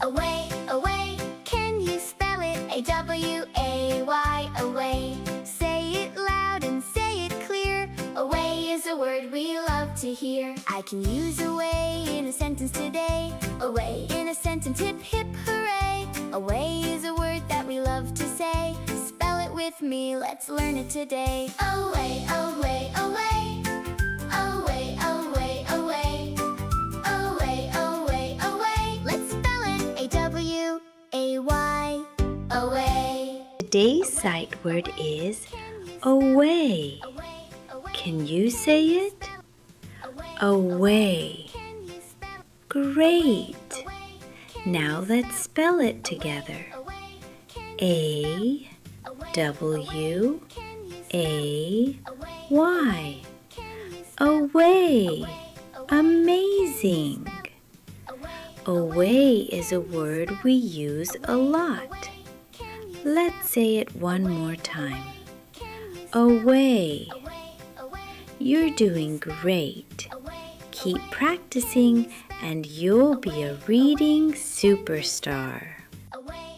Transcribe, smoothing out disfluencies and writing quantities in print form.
Away, away, can you spell it? A-W-A-Y, away. Say it loud and say it clear. Away is a word we love to hear. I can use away in a sentence today. Away in a sentence, hip hip hooray. Away is a word that we love to say. Spell it with me, let's learn it today. Away, away, away. Away, away, away. Away, away, away. Let's spell it. A-W-A-Y. Away. Today's sight word is away. Can you say it? Away. Great. Now let's spell it together. A-W-A-Y. Away. Amazing. Away is a word we use a lot. Let's say it one more time. Away. You're doing great. Keep practicing and you'll be a reading superstar. Away.